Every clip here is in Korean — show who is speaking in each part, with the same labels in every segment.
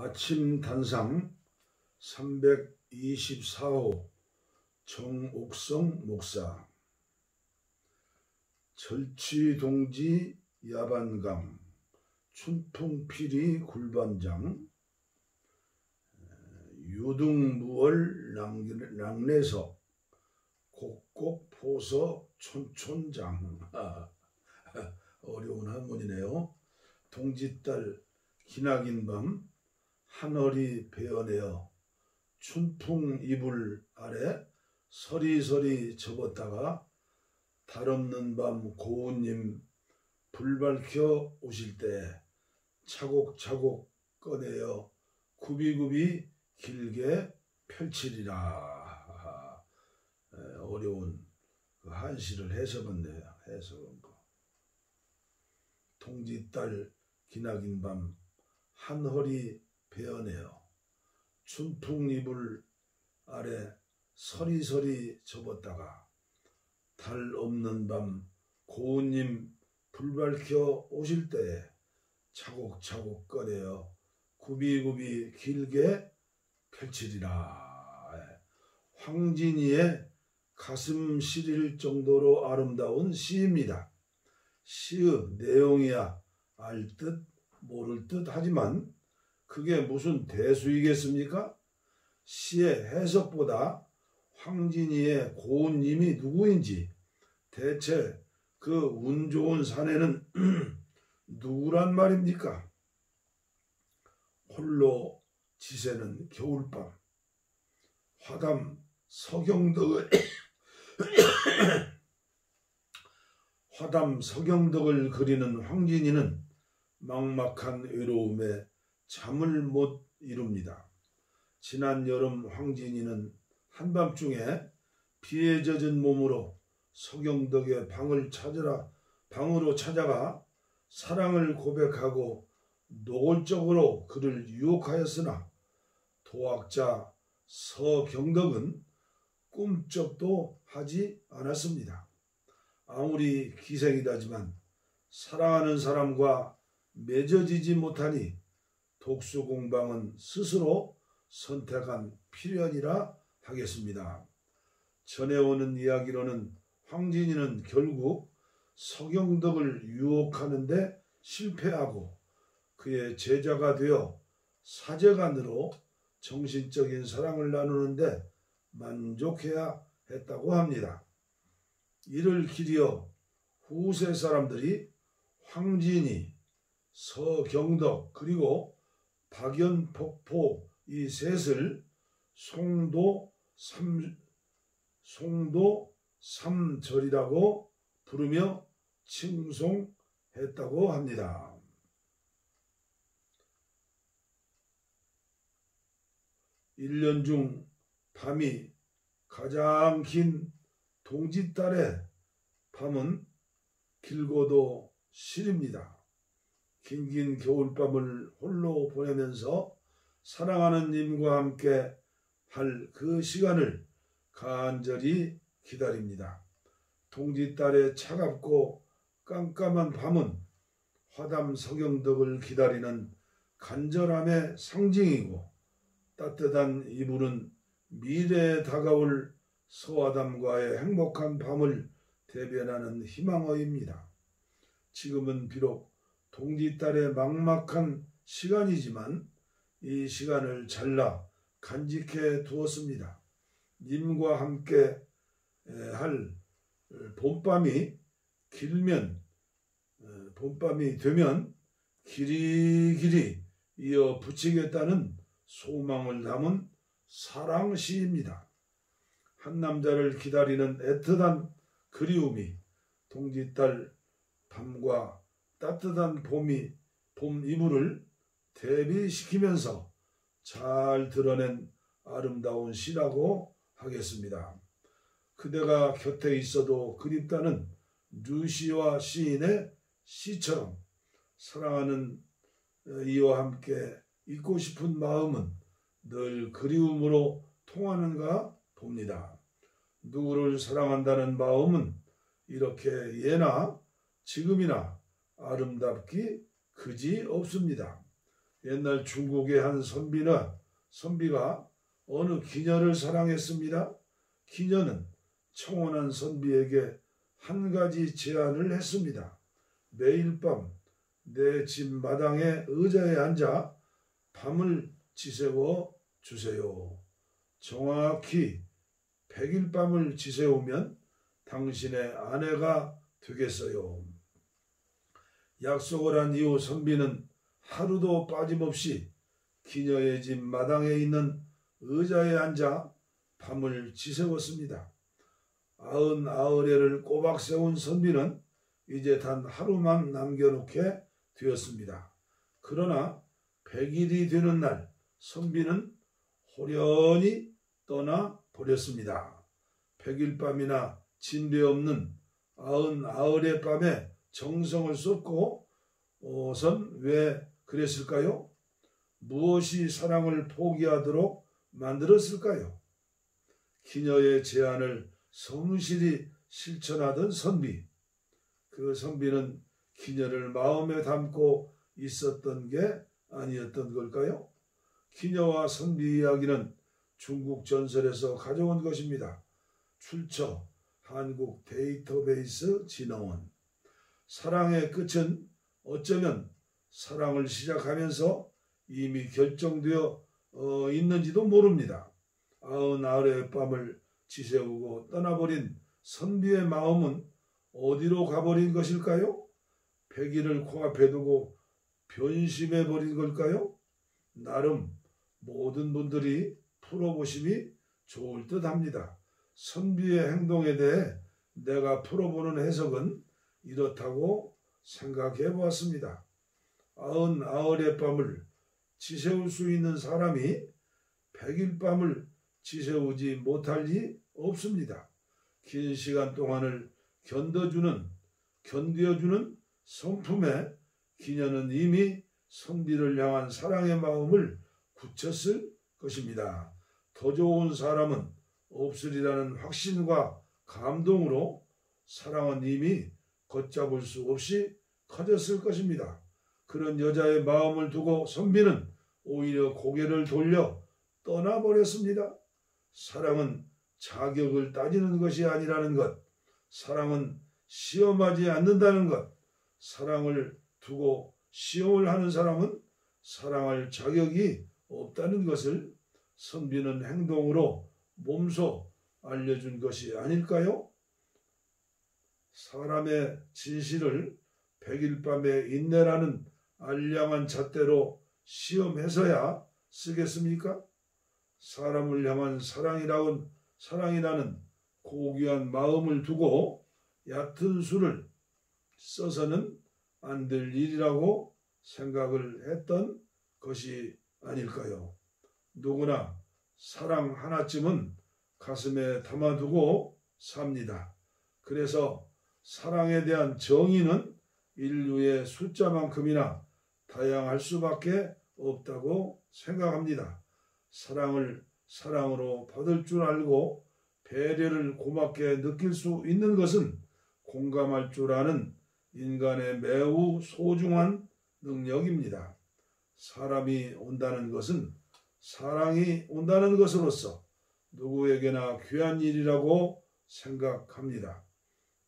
Speaker 1: 아침 단상 324호 정옥성 목사. 절취동지 야반강 춘풍피리 굴반장 유등무월 랑내석 곡곡포서 촌촌장. 어려운 한문이네요. 동짓달 기나긴 밤 하늘이 베어내어 춘풍 이불 아래 서리서리 접었다가 달없는 밤 고운님 불 밝혀 오실 때 차곡차곡 꺼내어 굽이굽이 길게 펼치리라. 어려운 그 한시를 해석했네요. 해석한 거. 동짓달 기나긴 밤 한허리 베어내어 춘풍 이불 아래 서리서리 접었다가 달 없는 밤 고운님 불 밝혀 오실 때에 차곡차곡 꺼내어 굽이굽이 길게 펼치리라. 황진이의 가슴 시릴 정도로 아름다운 시입니다. 시의 내용이야 알 듯 모를 듯 하지만 그게 무슨 대수이겠습니까? 시의 해석보다 황진이의 고운님이 누구인지, 대체 그 운 좋은 사내는 누구란 말입니까? 홀로 지새는 겨울밤 화담 서경덕을 그리는 황진이는 막막한 외로움에 잠을 못 이룹니다. 지난 여름 황진이는 한밤중에 비에 젖은 몸으로 서경덕의 방으로 찾아가 사랑을 고백하고 노골적으로 그를 유혹하였으나 도학자 서경덕은 꿈쩍도 하지 않았습니다. 아무리 기생이다지만 사랑하는 사람과 맺어지지 못하니 독수공방은 스스로 선택한 필연이라 하겠습니다. 전해오는 이야기로는 황진이는 결국 서경덕을 유혹하는데 실패하고 그의 제자가 되어 사제간으로 정신적인 사랑을 나누는데 만족해야 했다고 합니다. 이를 기리어 후세 사람들이 황진이, 서경덕 그리고 박연폭포 이 셋을 송도 삼절이라고 부르며 칭송했다고 합니다. 일 년 중 밤이 가장 긴 동짓달의 밤은 길고도 시립니다. 긴긴 겨울밤을 홀로 보내면서 사랑하는 님과 함께 할 그 시간을 간절히 기다립니다. 동짓달의 차갑고 깜깜한 밤은 화담 서경덕을 기다리는 간절함의 상징이고 따뜻한 이불은 미래에 다가올 서화담과의 행복한 밤을 대변하는 희망어입니다. 지금은 비록 동짓달의 막막한 시간이지만 이 시간을 잘라 간직해 두었습니다. 님과 함께 할 봄밤이 되면 길이길이 이어 붙이겠다는 소망을 담은 사랑시입니다. 한 남자를 기다리는 애틋한 그리움이 동짓달 밤과 따뜻한 봄 이불을 대비시키면서 잘 드러낸 아름다운 시라고 하겠습니다. 그대가 곁에 있어도 그립다는 류시와 시인의 시처럼 사랑하는 이와 함께 있고 싶은 마음은 늘 그리움으로 통하는가 봅니다. 누구를 사랑한다는 마음은 이렇게 예나 지금이나 아름답기 그지 없습니다. 옛날 중국의 한 선비가 어느 기녀를 사랑했습니다. 기녀는 청혼한 선비에게 한 가지 제안을 했습니다. 매일 밤 내 집 마당의 의자에 앉아 밤을 지새워 주세요. 정확히 100일 밤을 지새우면 당신의 아내가 되겠어요. 약속을 한 이후 선비는 하루도 빠짐없이 기녀의 집 마당에 있는 의자에 앉아 밤을 지새웠습니다. 99회를 꼬박 세운 선비는 이제 단 하루만 남겨놓게 되었습니다. 그러나 100일이 되는 날 선비는 호련히 떠나버렸습니다. 100일 밤이나 진배 없는 99의 밤에 정성을 쏟고 선 왜 그랬을까요? 무엇이 사랑을 포기하도록 만들었을까요? 기녀의 제안을 성실히 실천하던 선비. 그 선비는 기녀를 마음에 담고 있었던 게 아니었던 걸까요? 기녀와 선비 이야기는 중국 전설에서 가져온 것입니다. 출처 한국 데이터베이스 진흥원. 사랑의 끝은 어쩌면 사랑을 시작하면서 이미 결정되어 있는지도 모릅니다. 99의 밤을 지새우고 떠나버린 선비의 마음은 어디로 가버린 것일까요? 100일을 코앞에 두고 변심해버린 걸까요? 나름 모든 분들이 풀어보심이 좋을 듯합니다. 선비의 행동에 대해 내가 풀어보는 해석은 이렇다고 생각해 보았습니다. 99의 밤을 지새울 수 있는 사람이 100일 밤을 지새우지 못할 리 없습니다. 긴 시간 동안을 견뎌주는 성품에 기녀는 이미 선비를 향한 사랑의 마음을 굳혔을 것입니다. 더 좋은 사람은 없으리라는 확신과 감동으로 사랑은 이미 걷잡을 수 없이 커졌을 것입니다. 그런 여자의 마음을 두고 선비는 오히려 고개를 돌려 떠나버렸습니다. 사랑은 자격을 따지는 것이 아니라는 것, 사랑은 시험하지 않는다는 것, 사랑을 두고 시험을 하는 사람은 사랑할 자격이 없다는 것을 선비는 행동으로 몸소 알려준 것이 아닐까요? 사람의 진실을 100일 밤의 인내라는 알량한 잣대로 시험해서야 쓰겠습니까? 사람을 향한 사랑이라는 고귀한 마음을 두고 얕은 수를 써서는 안 될 일이라고 생각을 했던 것이 아닐까요? 누구나 사랑 하나쯤은 가슴에 담아두고 삽니다. 그래서 사랑에 대한 정의는 인류의 숫자만큼이나 다양할 수밖에 없다고 생각합니다. 사랑을 사랑으로 받을 줄 알고 배려를 고맙게 느낄 수 있는 것은 공감할 줄 아는 인간의 매우 소중한 능력입니다. 사람이 온다는 것은 사랑이 온다는 것으로서 누구에게나 귀한 일이라고 생각합니다.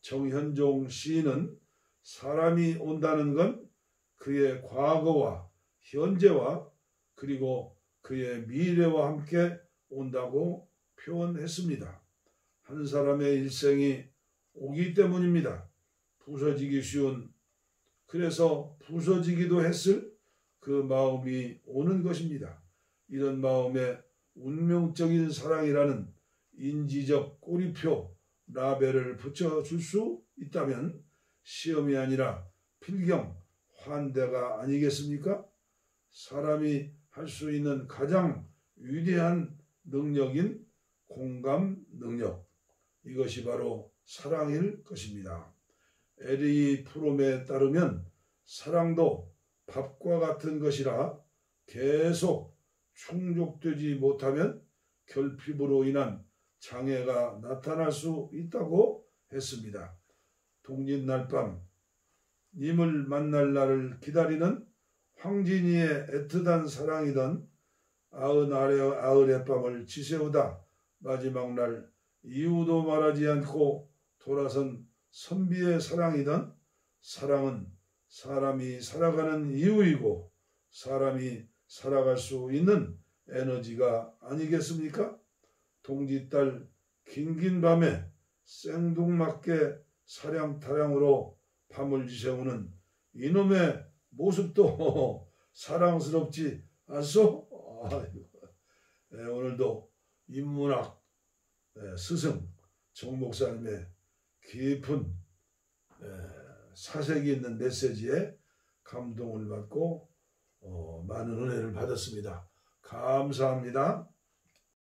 Speaker 1: 정현종 시인은 사람이 온다는 건 그의 과거와 현재와 그리고 그의 미래와 함께 온다고 표현했습니다. 한 사람의 일생이 오기 때문입니다. 부서지기 쉬운, 그래서 부서지기도 했을 그 마음이 오는 것입니다. 이런 마음에 운명적인 사랑이라는 인지적 꼬리표 라벨을 붙여줄 수 있다면 시험이 아니라 필경 환대가 아니겠습니까? 사람이 할 수 있는 가장 위대한 능력인 공감 능력, 이것이 바로 사랑일 것입니다. 에리 프롬에 따르면 사랑도 밥과 같은 것이라 계속 충족되지 못하면 결핍으로 인한 장애가 나타날 수 있다고 했습니다. 독립날 밤 님을 만날 날을 기다리는 황진이의 애틋한 사랑이던 아흔 밤을 지새우다 마지막 날 이유도 말하지 않고 돌아선 선비의 사랑이던 사랑은 사람이 살아가는 이유이고 사람이 살아갈 수 있는 에너지가 아니겠습니까? 동지딸 긴긴 밤에 생뚱맞게 사량타량으로 밤을 지새우는 이놈의 모습도 사랑스럽지 않소? 오늘도 인문학 스승 정 목사님의 깊은 사색이 있는 메시지에 감동을 받고 많은 은혜를 받았습니다. 감사합니다.